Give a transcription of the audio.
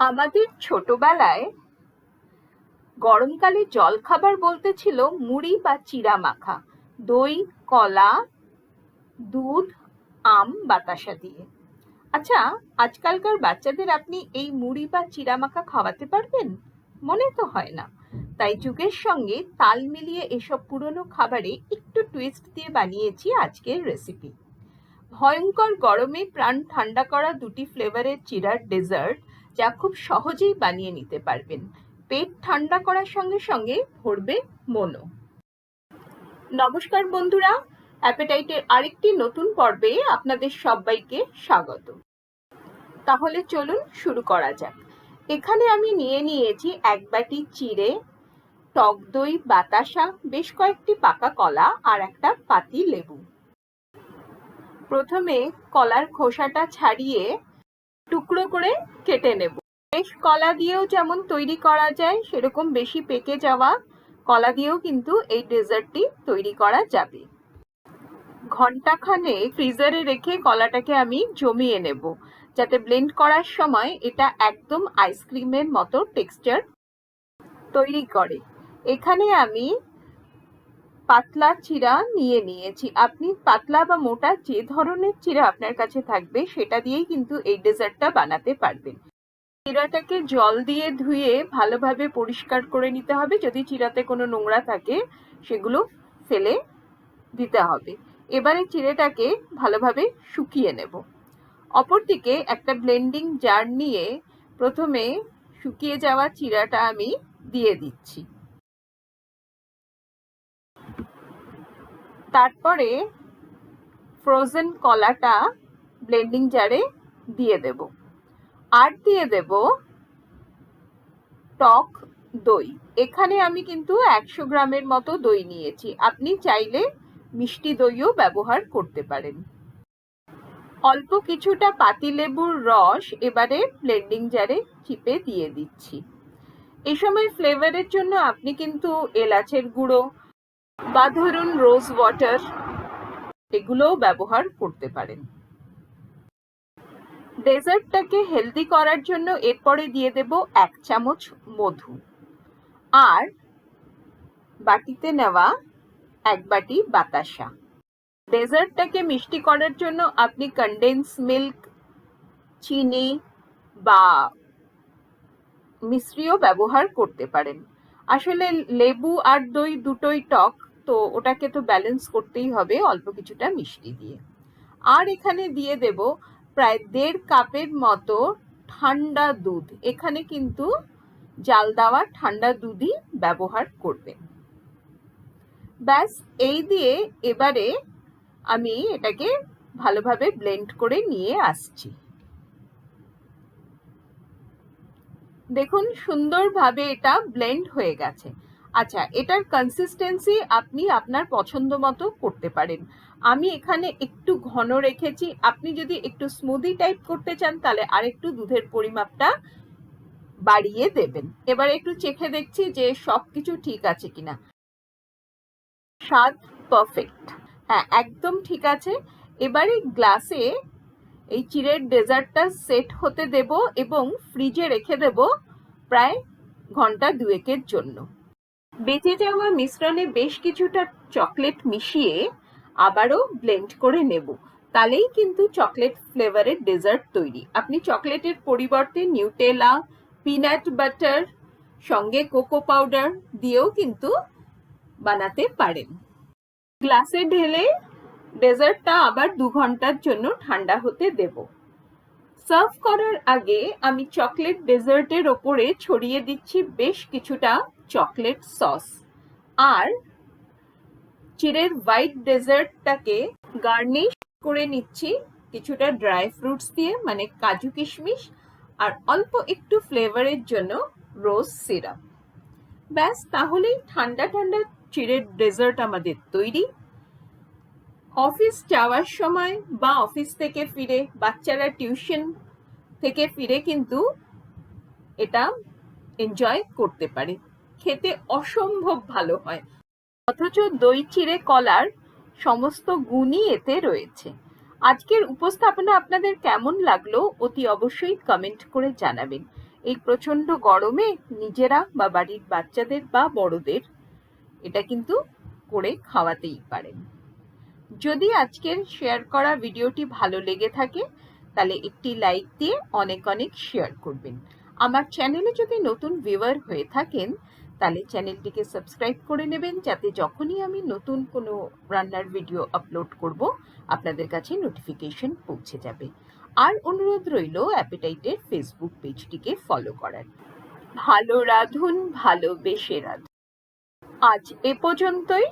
আমাদের ছোটবেলায় গরমকালে জলখাবার বলতে ছিল মুড়ি বা চিড়া মাখা, দই, কলা, দুধ, আম, বাতাসা দিয়ে। আচ্ছা, আজকালকার বাচ্চাদের আপনি এই মুড়ি বা চিড়া মাখা খাওয়াতে পারবেন? মনে তো হয় না। তাই যুগের সঙ্গে তাল মিলিয়ে এসব পুরনো খাবারে একটু টুইস্ট দিয়ে বানিয়েছি আজকের রেসিপি। ভয়ঙ্কর গরমে প্রাণ ঠান্ডা করা দুটি ফ্লেভারের চিড়ার ডেজার্ট, যা খুব সহজেই বানিয়ে নিতে পারবেন। পেট ঠান্ডা করার সঙ্গে সঙ্গে ভরবে মনও। নমস্কার বন্ধুরা, অ্যাপেটাইটের আরেকটি নতুন পর্বে আপনাদের সবাইকে স্বাগত। তাহলে চলুন শুরু করা যাক। এখানে আমি নিয়ে নিয়েছি এক বাটি চিড়ে, টক দই, বাতাসা, বেশ কয়েকটি পাকা কলা আর একটা পাতি লেবু। প্রথমে কলার খোসাটা ছাড়িয়ে টুকরো করে কেটে নেব। বেশ কলা দিয়েও যেমন তৈরি করা যায়, সেরকম বেশি পেকে যাওয়া কলা দিয়েও কিন্তু এই ডেজার্টটি তৈরি করা যাবে। ঘন্টাখানেক ফ্রিজারে রেখে কলাটাকে আমি জমিয়ে নেব, যাতে ব্লেন্ড করার সময় এটা একদম আইসক্রিমের মতো টেক্সচার তৈরি করে। এখানে আমি পাতলা চিড়া নিয়ে নিয়েছি। আপনি পাতলা বা মোটা যে ধরনের চিড়া আপনার কাছে থাকবে সেটা দিয়েই কিন্তু এই ডেজার্টটা বানাতে পারবেন। চিড়াটাকে জল দিয়ে ধুয়ে ভালোভাবে পরিষ্কার করে নিতে হবে। যদি চিড়াতে কোনো নোংরা থাকে সেগুলো ফেলে দিতে হবে। এবারে চিড়েটাকে ভালোভাবে শুকিয়ে নেব। অপরদিকে একটা ব্লেন্ডিং জার নিয়ে প্রথমে শুকিয়ে যাওয়া চিড়াটা আমি দিয়ে দিচ্ছি। তারপরে ফ্রোজেন কলাটা ব্লেন্ডিং জারে দিয়ে দেব, আর দিয়ে দেব টক দই। এখানে আমি কিন্তু 100 গ্রামের মতো দই নিয়েছি। আপনি চাইলে মিষ্টি দইও ব্যবহার করতে পারেন। অল্প কিছুটা পাতিলেবুর রস এবারে ব্লেন্ডিং জারে চিপে দিয়ে দিচ্ছি। এই সময় ফ্লেভারের জন্য আপনি কিন্তু এলাচের গুঁড়ো বা ধরুন রোজ ওয়াটার এগুলোও ব্যবহার করতে পারেন। ডেজার্টটাকে হেলদি করার জন্য এরপরে দিয়ে দেব 1 চামচ মধু আর বাটিতে নেওয়া 1 বাটি বাতাসা। ডেজার্টটাকে মিষ্টি করার জন্য আপনি কনডেন্স মিল্ক, চিনি বা মিশ্রিও ব্যবহার করতে পারেন। আসলে লেবু আর দই দুটোই টক, তো ওটাকে তো ব্যালেন্স করতেই হবে অল্প কিছুটা মিষ্টি দিয়ে। আর এখানে দিয়ে দেব প্রায় 1.5 কাপের মতো ঠান্ডা দুধ। এখানে কিন্তু জাল দেওয়া ঠান্ডা দুধই ব্যবহার করবেন। ব্যাস, এই দিয়ে এবারে আমি এটাকে ভালোভাবে ব্লেন্ড করে নিয়ে আসছি। দেখুন সুন্দরভাবে এটা ব্লেন্ড হয়ে গেছে। আচ্ছা, এটার কনসিস্টেন্সি আপনি আপনার পছন্দ মতো করতে পারেন। আমি এখানে একটু ঘন রেখেছি। আপনি যদি একটু স্মুদি টাইপ করতে চান তাহলে আরেকটু দুধের পরিমাপটা বাড়িয়ে দেবেন। এবার একটু চেখে দেখছি যে সবকিছু ঠিক আছে কিনা। স্বাদ পারফেক্ট, হ্যাঁ একদম ঠিক আছে। এবারে গ্লাসে এই চিড়ের ডেজার্টটা সেট হতে দেব এবং ফ্রিজে রেখে দেব প্রায় ঘন্টা 2-এর জন্য। বেঁচে যাওয়া মিশ্রণে বেশ কিছুটা চকলেট মিশিয়ে আবারও ব্লেন্ড করে নেব। তাহলেই কিন্তু চকলেট ফ্লেভারের ডেজার্ট তৈরি। আপনি চকলেটের পরিবর্তে নিউটেলা, পিনাট বাটার, সঙ্গে কোকো পাউডার দিয়েও কিন্তু বানাতে পারেন। গ্লাসে ঢেলে ডেজার্টটা আবার 2 ঘন্টার জন্য ঠান্ডা হতে দেব। সার্ভ করার আগে আমি চকলেট ডেজার্টের ওপরে ছড়িয়ে দিচ্ছি বেশ কিছুটা চকলেট সস, আর চিড়ের হোয়াইট ডেজার্টটাকে গার্নিশ করে নিচ্ছি কিছুটা ড্রাই ফ্রুটস দিয়ে, মানে কাজু কিশমিশ, আর অল্প একটু ফ্লেভারের জন্য রোজ সিরাপ। ব্যাস, তাহলেই ঠান্ডা ঠান্ডা চিড়ের ডেজার্ট আমাদের তৈরি। অফিস যাওয়ার সময় বা অফিস থেকে ফিরে, বাচ্চারা টিউশন থেকে ফিরে কিন্তু এটা এনজয় করতে পারে। খেতে অসম্ভব ভালো হয়, অথচ দই চিড়ে কলার সমস্ত গুণই এতে রয়েছে। আজকের উপস্থাপনা আপনাদের কেমন লাগলো অতি অবশ্যই কমেন্ট করে জানাবেন। এই প্রচণ্ড গরমে নিজেরা বা বাড়ির বাচ্চাদের বা বড়দের এটা কিন্তু করে খাওয়াতেই পারেন। যদি আজকের শেয়ার করা ভিডিওটি ভালো লেগে থাকে তাহলে একটি লাইক দিয়ে অনেক অনেক শেয়ার করবেন। আমার চ্যানেলে যদি নতুন ভিউয়ার হয়ে থাকেন তাহলে চ্যানেলটিকে সাবস্ক্রাইব করে নেবেন, যাতে যখনই আমি নতুন কোনো রান্নার ভিডিও আপলোড করব আপনাদের কাছে নোটিফিকেশন পৌঁছে যাবে। আর অনুরোধ রইল অ্যাপেটাইটের ফেসবুক পেজটিকে ফলো করার। ভালো রাঁধুন, ভালোবেসে রাঁধুন। আজ এ পর্যন্তই।